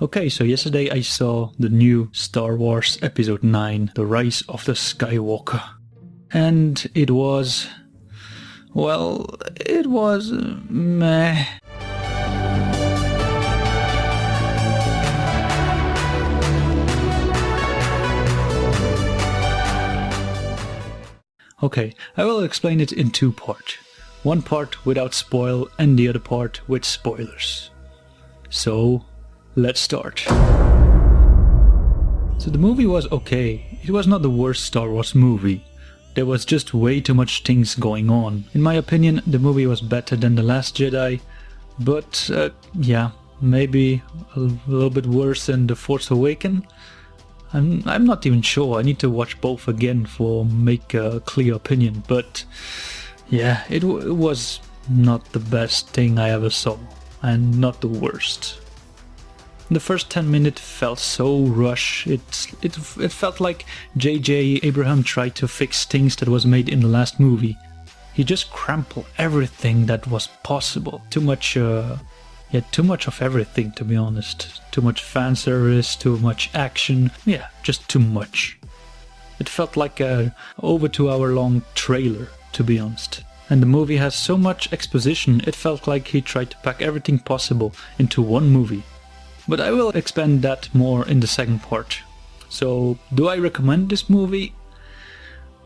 Okay, so yesterday I saw the new Star Wars Episode 9, The Rise of the Skywalker. And it was... well, it was... meh. Okay, I will explain it in two parts. One part without spoil and the other part with spoilers. So, let's start. So the movie was okay. It was not the worst Star Wars movie. There was just way too much things going on. In my opinion, the movie was better than The Last Jedi, but yeah, maybe a little bit worse than The Force Awakens. I'm not even sure. I need to watch both again for make a clear opinion, but yeah, it was not the best thing I ever saw, and not the worst. The first 10 minutes felt so rushed. It felt like J.J. Abrams tried to fix things that was made in the last movie. He just crumpled everything that was possible. Too much of everything, to be honest. Too much fan service, too much action. Yeah, just too much. It felt like a over 2 hour long trailer, to be honest. And the movie has so much exposition, it felt like he tried to pack everything possible into one movie. But I will expand that more in the second part. So, do I recommend this movie?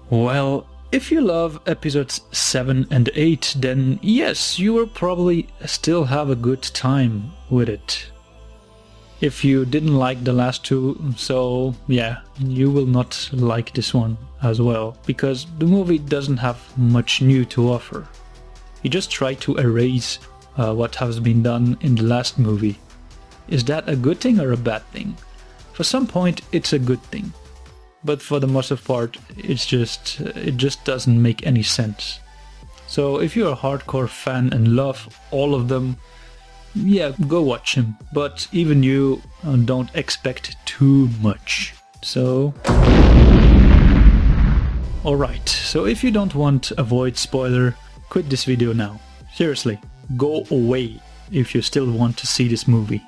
Well, if you love episodes 7 and 8, then yes, you will probably still have a good time with it. If you didn't like the last two, so yeah, you will not like this one as well, because the movie doesn't have much new to offer. He just tried to erase what has been done in the last movie. Is that a good thing or a bad thing? For some point, it's a good thing. But for the most of part, it just doesn't make any sense. So if you're a hardcore fan and love all of them, yeah, go watch him. But even you don't expect too much. So... alright, so if you don't want to avoid spoiler, quit this video now. Seriously, go away if you still want to see this movie.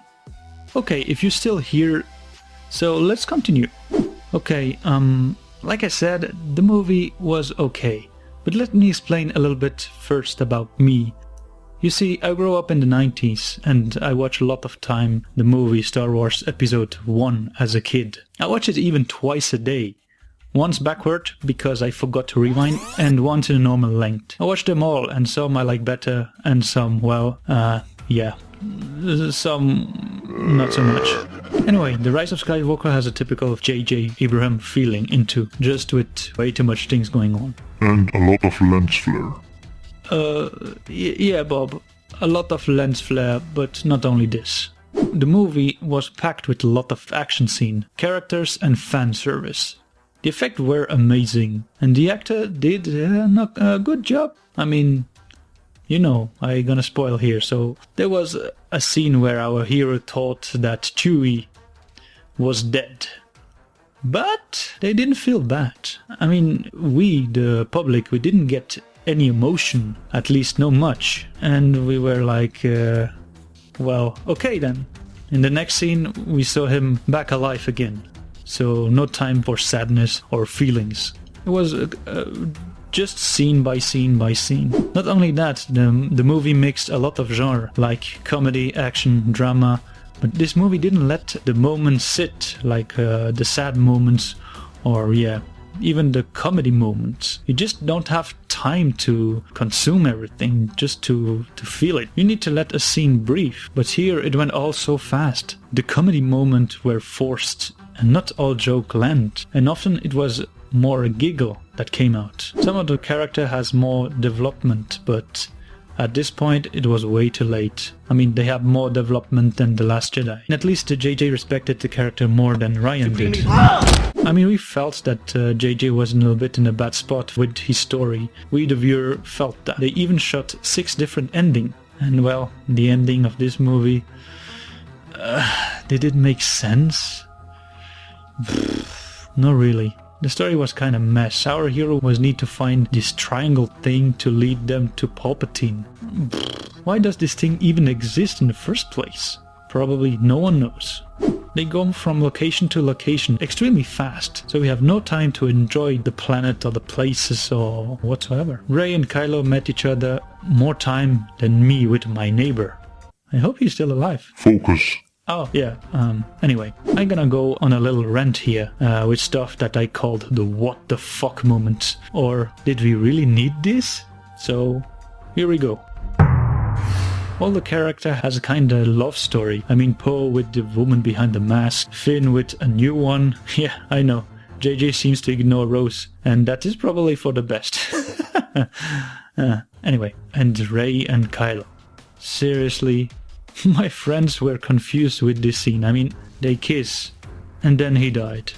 Okay, if you're still here, so let's continue. Okay, like I said, the movie was okay, but let me explain a little bit first about me. You see, I grew up in the 90s, and I watched a lot of time the movie Star Wars Episode 1 as a kid. I watched it even twice a day. Once backward, because I forgot to rewind, and once in a normal length. I watched them all, and some I like better, and some, well, yeah. Some not so much. Anyway, The Rise of Skywalker has a typical J.J. Abrams feeling into, just with way too much things going on. And a lot of lens flare. Yeah, Bob. A lot of lens flare, but not only this. The movie was packed with a lot of action scene, characters and fan service. The effects were amazing, and the actor did a good job. I mean... you know, I'm gonna spoil here, so there was a scene where our hero thought that Chewie was dead. But they didn't feel bad. I mean, we, the public, we didn't get any emotion, at least not much. And we were like, well, okay then. In the next scene, we saw him back alive again. So no time for sadness or feelings. It was... just scene by scene by scene. Not only that, the movie mixed a lot of genre, like comedy, action, drama, but this movie didn't let the moments sit, like the sad moments, or yeah, even the comedy moments. You just don't have time to consume everything, just to feel it. You need to let a scene breathe, but here it went all so fast. The comedy moments were forced, and not all joke land, and often it was more a giggle that came out. Some of the character has more development, but at this point it was way too late. I mean, they have more development than The Last Jedi. And at least JJ respected the character more than Rian did. I mean, we felt that JJ was a little bit in a bad spot with his story. We, the viewer, felt that. They even shot 6 different endings. And well, the ending of this movie... did it make sense? Not really. The story was kind of mess. Our hero was need to find this triangle thing to lead them to Palpatine. Why does this thing even exist in the first place? Probably no one knows. They go from location to location extremely fast, so we have no time to enjoy the planet or the places or whatsoever. Rey and Kylo met each other more time than me with my neighbor. I hope he's still alive. Focus. Oh, yeah. Anyway, I'm gonna go on a little rant here with stuff that I called the what the fuck moment. Or did we really need this? So, here we go. Well, the character has a kinda love story. I mean, Poe with the woman behind the mask, Finn with a new one. Yeah, I know. JJ seems to ignore Rose, and that is probably for the best. Anyway, and Rey and Kylo. Seriously, my friends were confused with this scene. I mean, they kiss, and then he died.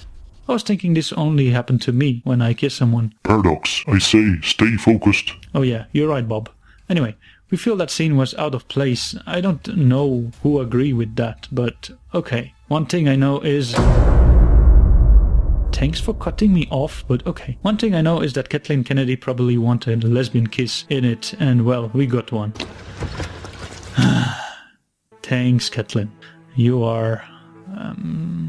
I was thinking this only happened to me when I kiss someone. Paradox, I say, stay focused. Oh yeah, you're right, Bob. Anyway, we feel that scene was out of place. I don't know who agree with that, but okay. One thing I know is... Thanks for cutting me off, but okay. One thing I know is that Kathleen Kennedy probably wanted a lesbian kiss in it, and well, we got one. Thanks, Kathleen. You are...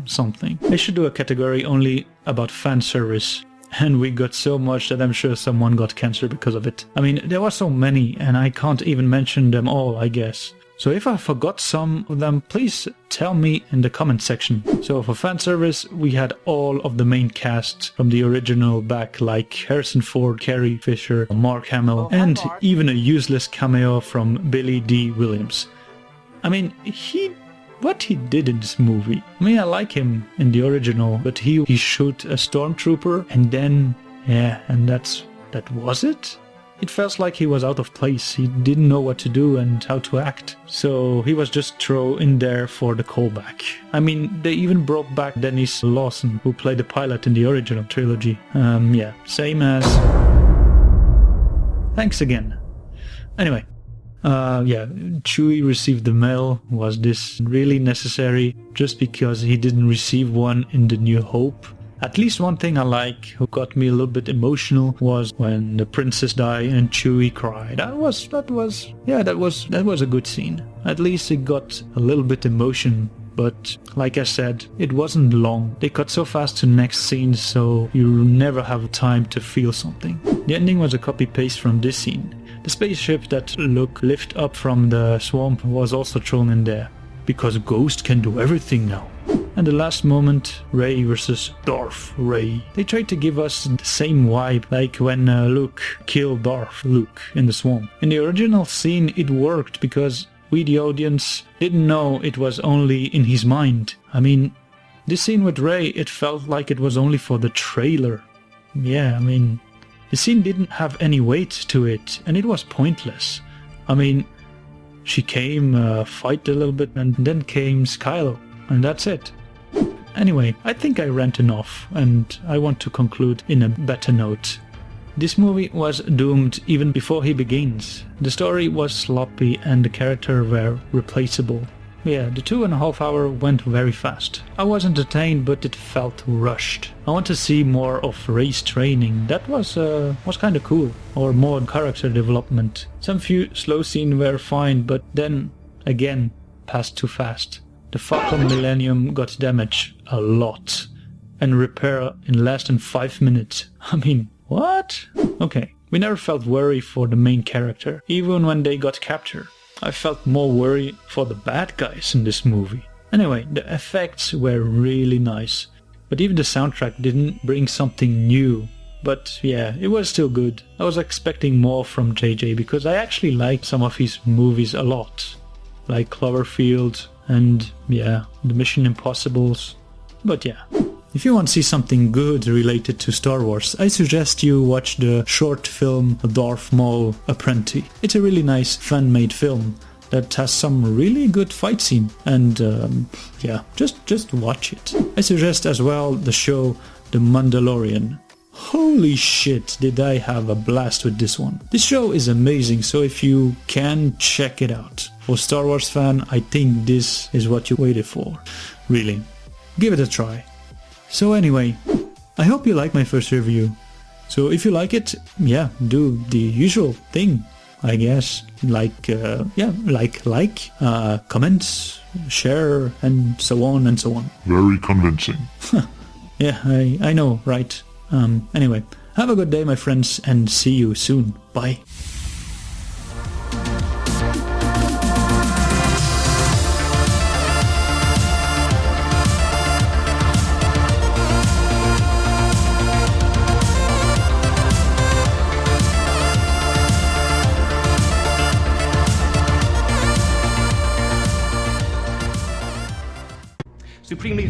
something. I should do a category only about fan service. And we got so much that I'm sure someone got cancer because of it. I mean, there were so many, and I can't even mention them all, I guess. So if I forgot some of them, please tell me in the comment section. So for fan service, we had all of the main cast from the original back, like Harrison Ford, Carrie Fisher, Mark Hamill, and even a useless cameo from Billy D. Williams. I mean, what he did in this movie. I mean, I like him in the original, but he shoot a stormtrooper and then, yeah, and that was it? It felt like he was out of place. He didn't know what to do and how to act. So he was just thrown in there for the callback. I mean, they even brought back Dennis Lawson, who played the pilot in the original trilogy. Yeah, same as... Thanks again. Anyway. Yeah, Chewie received the mail. Was this really necessary just because he didn't receive one in The New Hope? At least one thing I like, who got me a little bit emotional, was when the princess died and Chewie cried. That was a good scene. At least it got a little bit emotion. But, like I said, it wasn't long. They cut so fast to next scene, so you never have time to feel something. The ending was a copy-paste from this scene. The spaceship that Luke lifted up from the swamp was also thrown in there. Because Ghost can do everything now. And the last moment, Rey versus Darth Rey. They tried to give us the same vibe like when Luke killed Darth Luke in the swamp. In the original scene it worked because we the audience didn't know it was only in his mind. I mean, this scene with Rey, it felt like it was only for the trailer. Yeah, I mean, the scene didn't have any weight to it and it was pointless. I mean, she came, fight a little bit, and then came Kylo, and that's it. Anyway, I think I rant enough, and I want to conclude in a better note. This movie was doomed even before he begins. The story was sloppy and the characters were replaceable. Yeah, the 2.5 hours went very fast. I was entertained, but it felt rushed. I want to see more of Rey's training. That was kind of cool. Or more character development. Some few slow scenes were fine, but then, again, passed too fast. The Falcon Millennium got damaged a lot. And repair in less than 5 minutes. I mean, what? Okay, we never felt worry for the main character, even when they got captured. I felt more worry for the bad guys in this movie. Anyway, the effects were really nice. But even the soundtrack didn't bring something new. But yeah, it was still good. I was expecting more from JJ because I actually like some of his movies a lot. Like Cloverfield and yeah, the Mission Impossibles. But yeah. If you want to see something good related to Star Wars, I suggest you watch the short film Darth Maul Apprentice. It's a really nice fan-made film that has some really good fight scene, and yeah, just watch it. I suggest as well the show The Mandalorian. Holy shit, did I have a blast with this one. This show is amazing, so if you can, check it out. For Star Wars fan, I think this is what you waited for. Really, give it a try. So anyway, I hope you like my first review. So if you like it, yeah, do the usual thing, I guess. Like, comment, share, and so on and so on. Very convincing. Yeah, I know, right? Anyway, have a good day, my friends, and see you soon. Bye. Supremely